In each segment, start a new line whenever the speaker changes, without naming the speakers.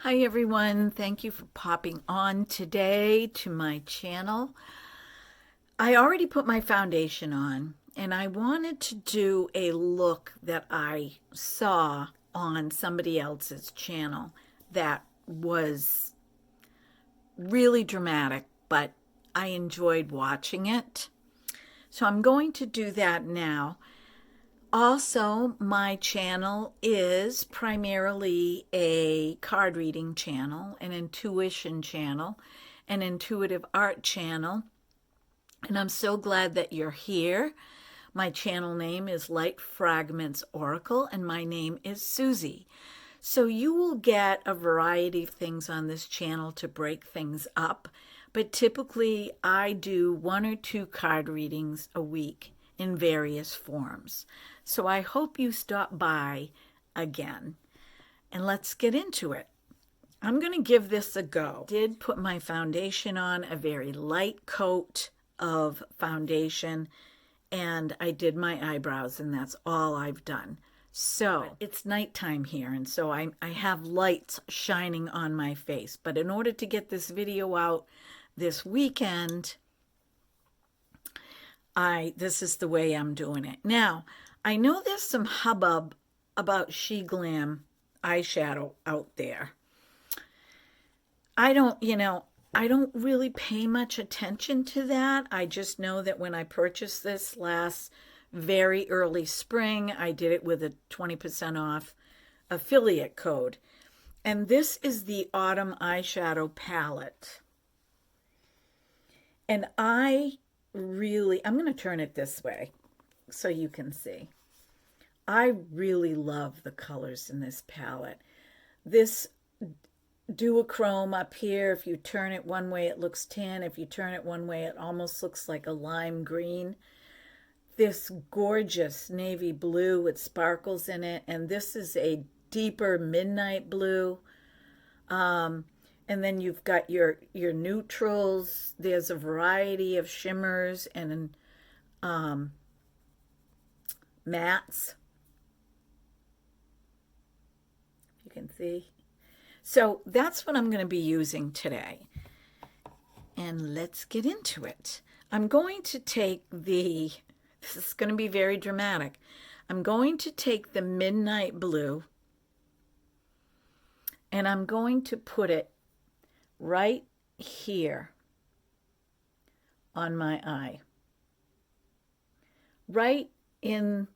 Hi everyone, thank you for popping on today to my channel. I already put my foundation on and I wanted to do a look that I saw on somebody else's channel that was really dramatic, but I enjoyed watching it. So I'm going to do that now. Also, my channel is primarily a card reading channel, an intuition channel, an intuitive art channel, and I'm so glad that you're here. My channel name is Light Fragments Oracle, and my name is Susie. So you will get a variety of things on this channel to break things up, but typically I do 1 or 2 card readings a week in various forms. So I hope you stop by again, and let's get into it. I'm going to give this a go. I did put my foundation on, a very light coat of foundation, and I did my eyebrows, and that's all I've done. So it's nighttime here, and so I have lights shining on my face. But in order to get this video out this weekend, this is the way I'm doing it. Now, I know there's some hubbub about She Glam eyeshadow out there. I don't really pay much attention to that. I just know that when I purchased this last very early spring, I did it with a 20% off affiliate code. And this is the Autumn Eyeshadow Palette. And I'm going to turn it this way so you can see. I really love the colors in this palette. This duochrome up here, if you turn it one way, it looks tan. If you turn it one way, it almost looks like a lime green. This gorgeous navy blue with sparkles in it, and this is a deeper midnight blue. And then you've got your neutrals. There's a variety of shimmers and mattes. You can see. So that's what I'm going to be using today. And let's get into it. I'm going to take this is going to be very dramatic. I'm going to take the midnight blue and I'm going to put it right here on my eye, right in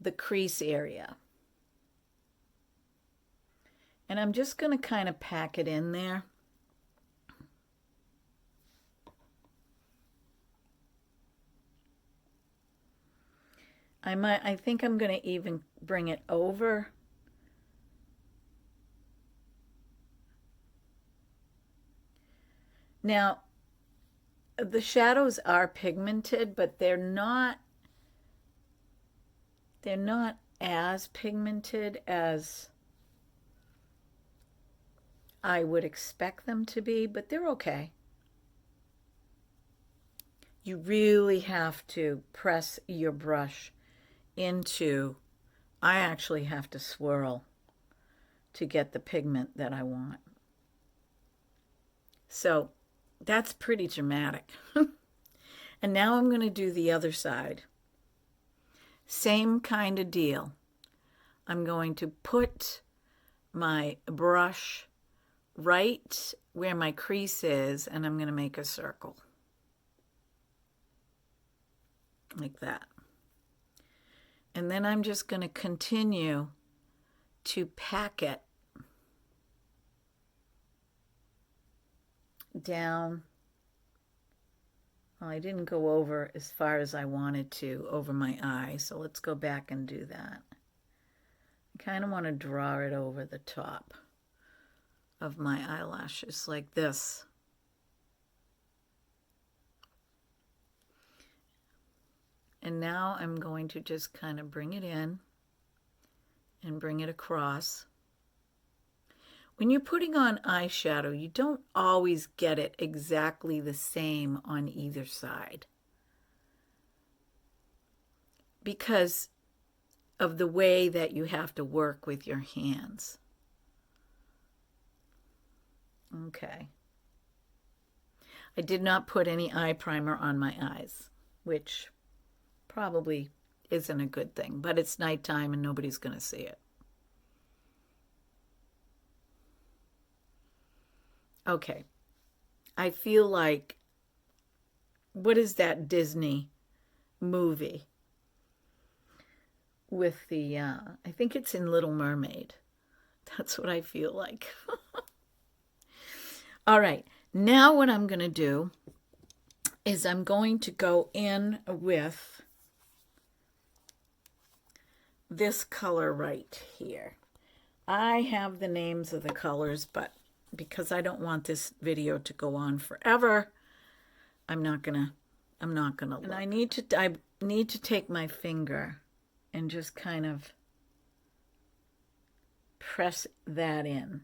the crease area. And I'm just going to kind of pack it in there. I think I'm going to even bring it over. Now, the shadows are pigmented, but they're not as pigmented as I would expect them to be, but they're okay. You really have to press your brush into, I actually have to swirl to get the pigment that I want. So that's pretty dramatic. And now I'm going to do the other side. Same kind of deal. I'm going to put my brush right where my crease is, and I'm going to make a circle. Like that. And then I'm just going to continue to pack it down. Well, I didn't go over as far as I wanted to over my eye, so let's go back and do that. I kind of want to draw it over the top of my eyelashes like this. And now I'm going to just kind of bring it in and bring it across. When you're putting on eyeshadow, you don't always get it exactly the same on either side because of the way that you have to work with your hands. Okay. I did not put any eye primer on my eyes, which probably isn't a good thing, but it's nighttime and nobody's going to see it. Okay. I feel like, what is that Disney movie with the, I think it's in Little Mermaid. That's what I feel like. All right. Now what I'm going to do is I'm going to go in with this color right here. I have the names of the colors, but because I don't want this video to go on forever, I'm not gonna look. And I need to take my finger and just kind of press that in.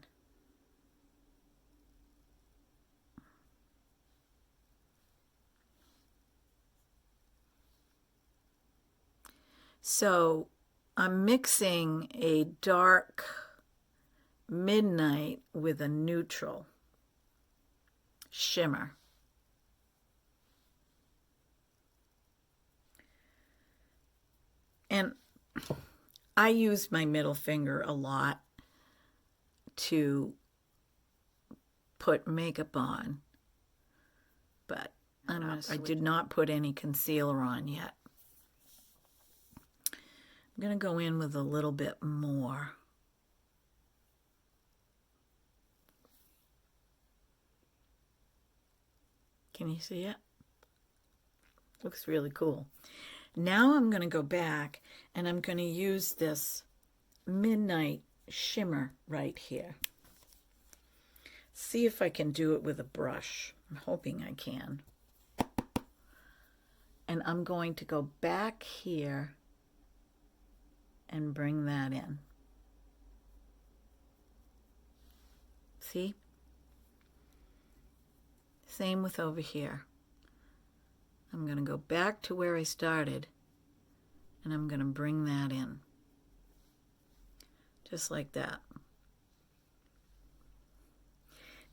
So I'm mixing a dark midnight with a neutral shimmer. And I use my middle finger a lot to put makeup on, but I did not put any concealer on yet. I'm going to go in with a little bit more. Can you see it? Looks really cool. Now I'm going to go back and I'm going to use this midnight shimmer right here. See if I can do it with a brush. I'm hoping I can. And I'm going to go back here and bring that in. See? Same with over here. I'm going to go back to where I started and I'm going to bring that in. Just like that.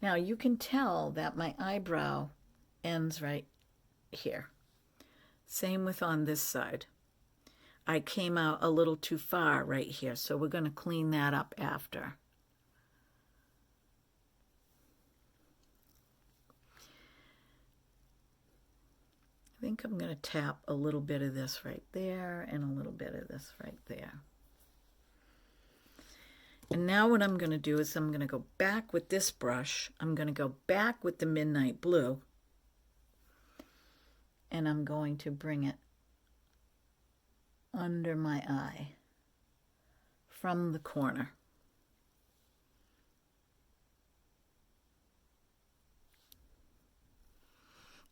Now you can tell that my eyebrow ends right here. Same with on this side. I came out a little too far right here, so we're going to clean that up after. I think I'm going to tap a little bit of this right there and a little bit of this right there. And now what I'm going to do is I'm going to go back with this brush. I'm going to go back with the midnight blue. And I'm going to bring it under my eye from the corner.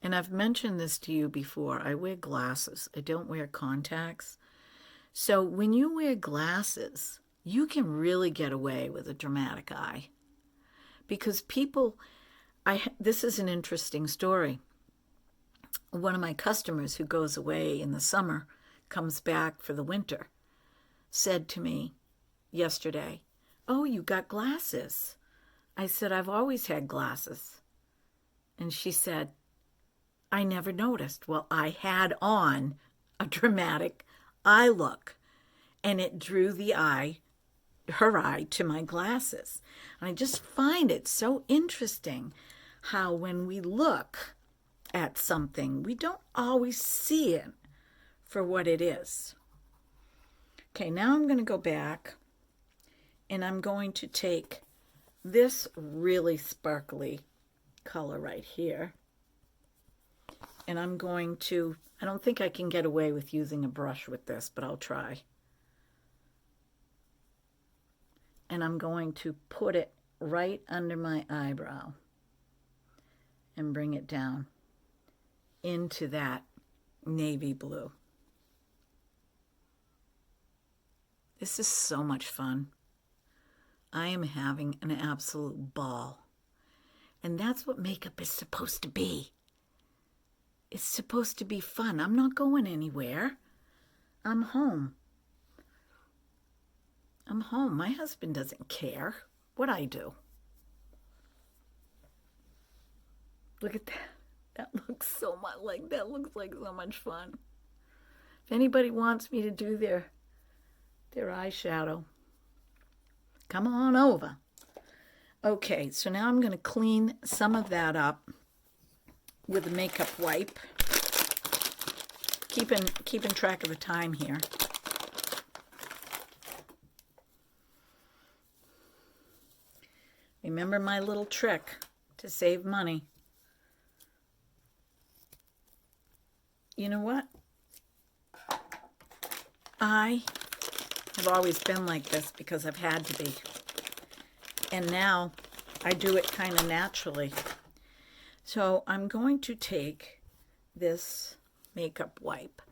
And I've mentioned this to you before. I wear glasses. I don't wear contacts. So when you wear glasses, you can really get away with a dramatic eye. Because people, this is an interesting story. One of my customers who goes away in the summer, comes back for the winter, said to me yesterday, "Oh, you got glasses." I said, "I've always had glasses." And she said, "I never noticed." Well, I had on a dramatic eye look, and it drew her eye to my glasses. And I just find it so interesting how when we look at something, we don't always see it for what it is. Okay, now I'm going to go back and I'm going to take this really sparkly color right here. And I'm going to, I don't think I can get away with using a brush with this, but I'll try. And I'm going to put it right under my eyebrow and bring it down into that navy blue. This is so much fun. I am having an absolute ball. And that's what makeup is supposed to be. It's supposed to be fun. I'm not going anywhere. I'm home. I'm home. My husband doesn't care what I do. Look at that. That looks so much like, that looks like so much fun. If anybody wants me to do their eyeshadow, come on over. Okay, so now I'm going to clean some of that up with a makeup wipe. Keeping track of the time here. Remember my little trick to save money. You know what? I have always been like this because I've had to be. And now I do it kind of naturally. So I'm going to take this makeup wipe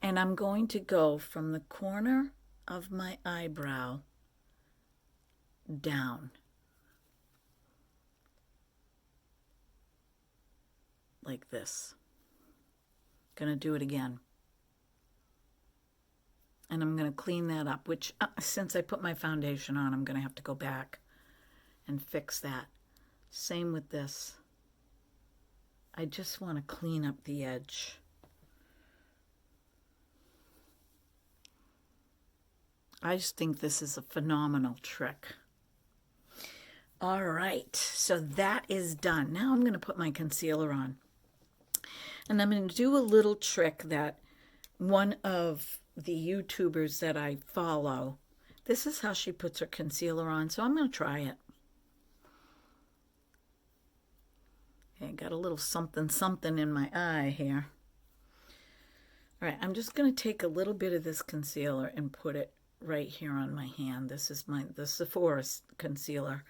and I'm going to go from the corner of my eyebrow down. Like this. Gonna do it again. And I'm going to clean that up, which since I put my foundation on, I'm going to have to go back and fix that. Same with this. I just want to clean up the edge. I just think this is a phenomenal trick. All right, so that is done. Now I'm going to put my concealer on. And I'm going to do a little trick that one of the YouTubers that I follow, this is how she puts her concealer on, so I'm going to try it. Okay, got a little something something in my eye here. All right, I'm just going to take a little bit of this concealer and put it right here on my hand. This is the Sephora concealer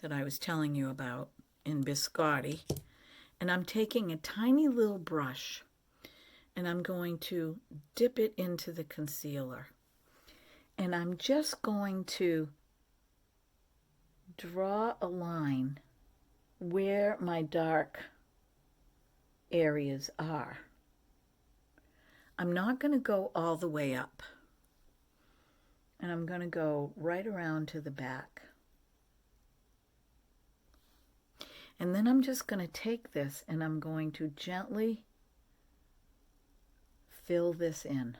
that I was telling you about in Biscotti. And I'm taking a tiny little brush and I'm going to dip it into the concealer. And I'm just going to draw a line where my dark areas are. I'm not going to go all the way up. And I'm going to go right around to the back. And then I'm just going to take this and I'm going to gently fill this in.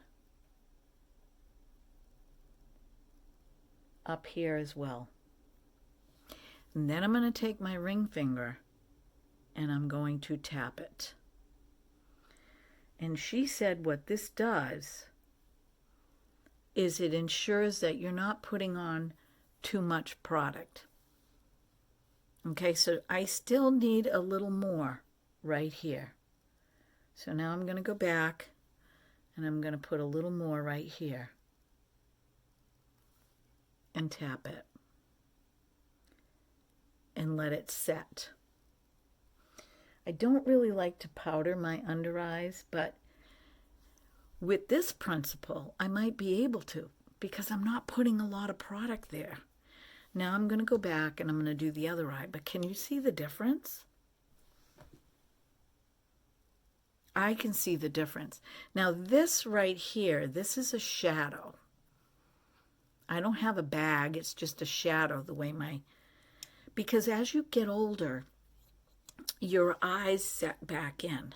Up here as well. And then I'm going to take my ring finger and I'm going to tap it. And she said what this does is it ensures that you're not putting on too much product. Okay, so I still need a little more right here. So now I'm going to go back and I'm going to put a little more right here and tap it and let it set. I don't really like to powder my under eyes, but with this principle, I might be able to because I'm not putting a lot of product there. Now I'm going to go back and I'm going to do the other eye, but can you see the difference? I can see the difference. Now this right here, this is a shadow. I don't have a bag, it's just a shadow the way because as you get older, your eyes set back in.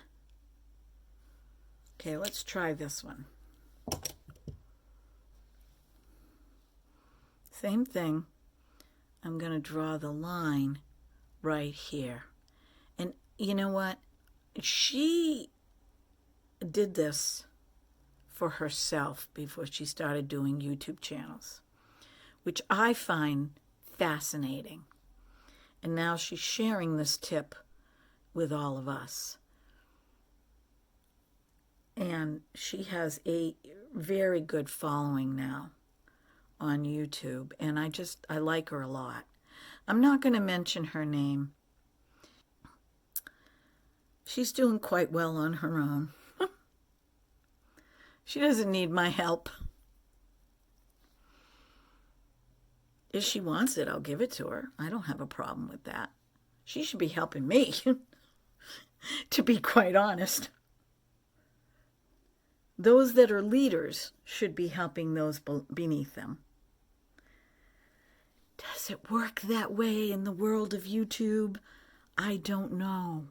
Okay, let's try this one. Same thing. I'm going to draw the line right here. And you know what? She did this for herself before she started doing YouTube channels, which I find fascinating. And now she's sharing this tip with all of us. And she has a very good following now on YouTube, and I like her a lot. I'm not going to mention her name. She's doing quite well on her own. She doesn't need my help. If she wants it, I'll give it to her. I don't have a problem with that. She should be helping me, to be quite honest. Those that are leaders should be helping those beneath them. Does it work that way in the world of YouTube? I don't know.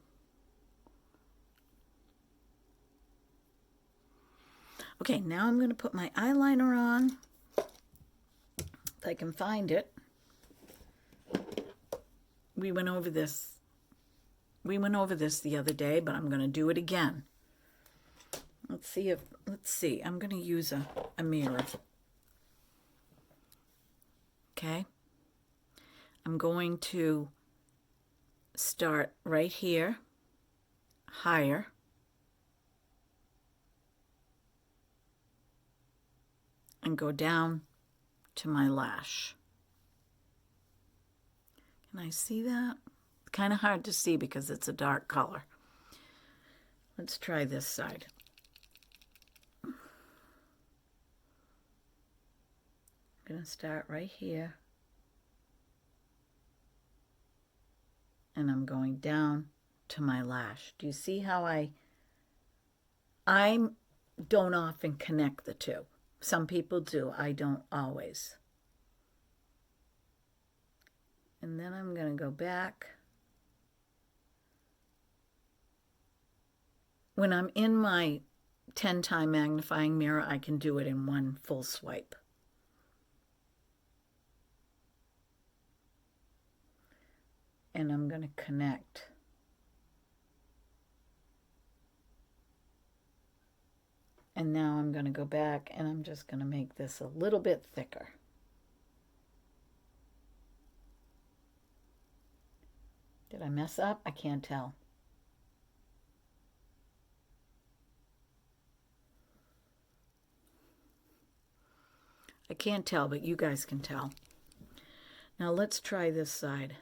Okay, now I'm going to put my eyeliner on, if I can find it. We went over this the other day, but I'm going to do it again. Let's see, I'm going to use a mirror. Okay. I'm going to start right here, higher. And go down to my lash. Can I see that? It's kind of hard to see because it's a dark color. Let's try this side. I'm going to start right here. And I'm going down to my lash. Do you see how I don't often connect the two. Some people do. I don't always. And then I'm going to go back. When I'm in my 10-time magnifying mirror, I can do it in one full swipe. And I'm going to connect. And now I'm going to go back and I'm just going to make this a little bit thicker. Did I mess up? I can't tell. I can't tell, but you guys can tell. Now let's try this side.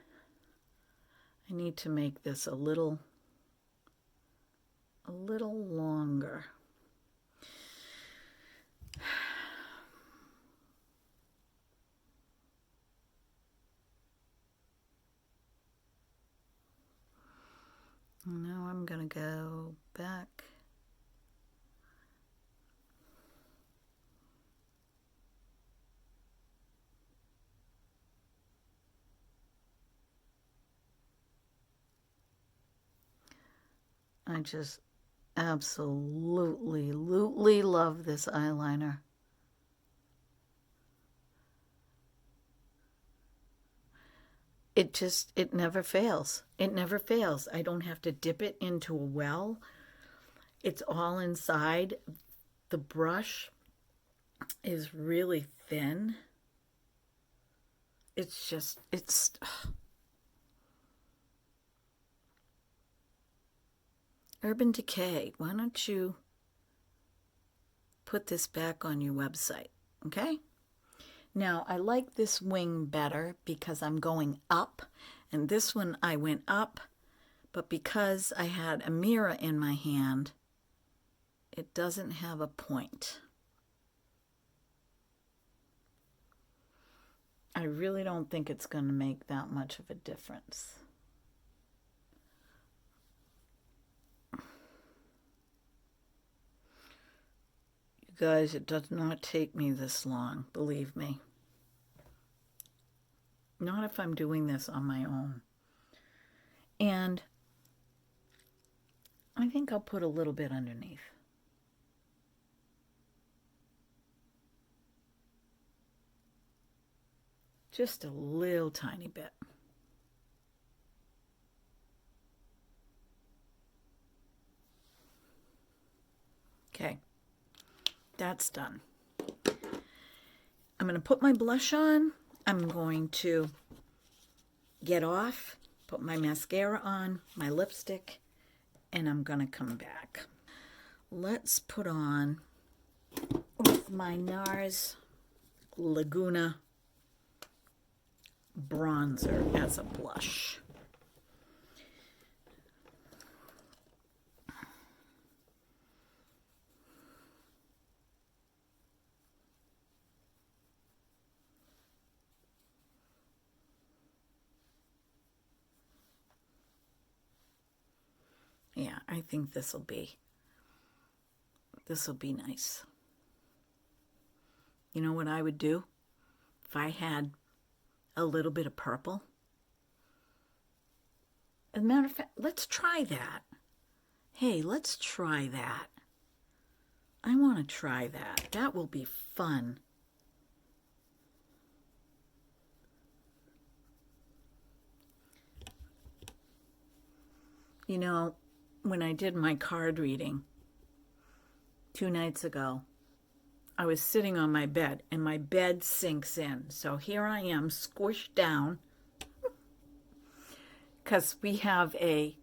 I need to make this a little longer. Now I'm going to go back. I just absolutely love this eyeliner. It never fails. It never fails. I don't have to dip it into a well. It's all inside. The brush is really thin. It's Urban Decay. Why don't you put this back on your website, okay? Now, I like this wing better because I'm going up, and this one I went up, but because I had a mirror in my hand, it doesn't have a point. I really don't think it's going to make that much of a difference. You guys, it does not take me this long, believe me. Not if I'm doing this on my own. And I think I'll put a little bit underneath. Just a little tiny bit. Okay, that's done. I'm going to put my blush on. I'm going to get off, put my mascara on, my lipstick, and I'm going to come back. Let's put on with my NARS Laguna bronzer as a blush. Yeah, I think this will be nice. You know what I would do if I had a little bit of purple? As a matter of fact, let's try that. Hey, let's try that. I want to try that. That will be fun. You know, when I did my card reading 2 nights ago, I was sitting on my bed and my bed sinks in. So here I am squished down because we have a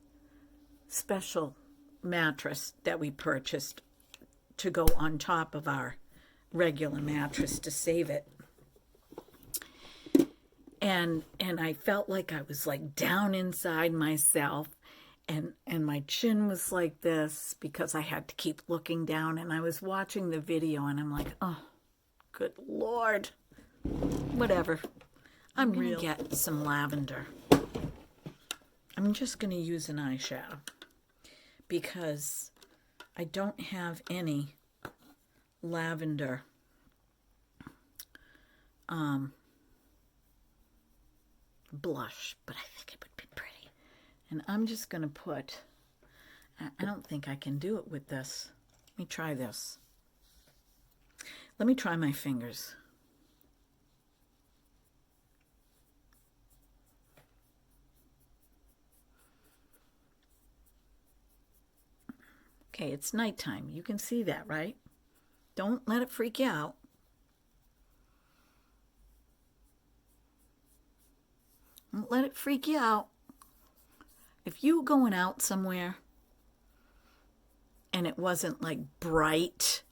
special mattress that we purchased to go on top of our regular mattress to save it. And I felt like I was like down inside myself, and my chin was like this because I had to keep looking down, and I was watching the video and I'm like, oh, good Lord. Whatever. I'm going to get some lavender. I'm just going to use an eyeshadow because I don't have any lavender blush, but I think it would be pretty. And I'm just going to put, I don't think I can do it with this. Let me try this. Let me try my fingers. Okay, it's nighttime. You can see that, right? Don't let it freak you out. Don't let it freak you out. If you were going out somewhere and it wasn't like bright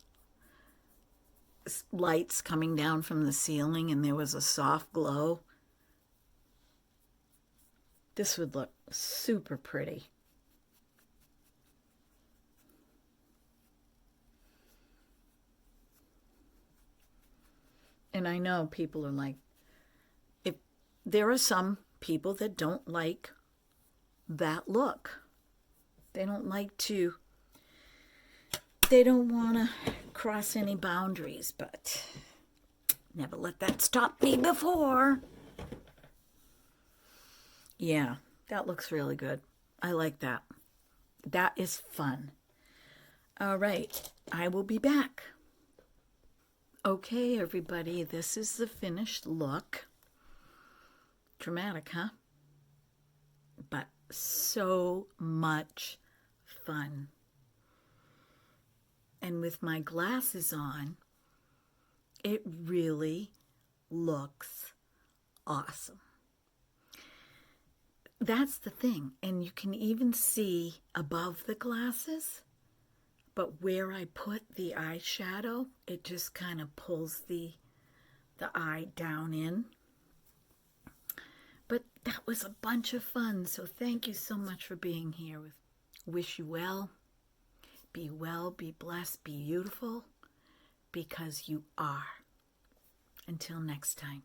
lights coming down from the ceiling and there was a soft glow, this would look super pretty. And I know people are like, if there are some people that don't like that look. They don't like to, they don't want to cross any boundaries, but never let that stop me before. Yeah, that looks really good. I like that. That is fun. All right, I will be back. Okay, everybody, this is the finished look. Dramatic, huh? But so much fun. And with my glasses on, it really looks awesome. That's the thing. And you can even see above the glasses, but where I put the eyeshadow, it just kind of pulls the eye down in. But that was a bunch of fun, so thank you so much for being here. Wish you well, be blessed, be beautiful, because you are. Until next time.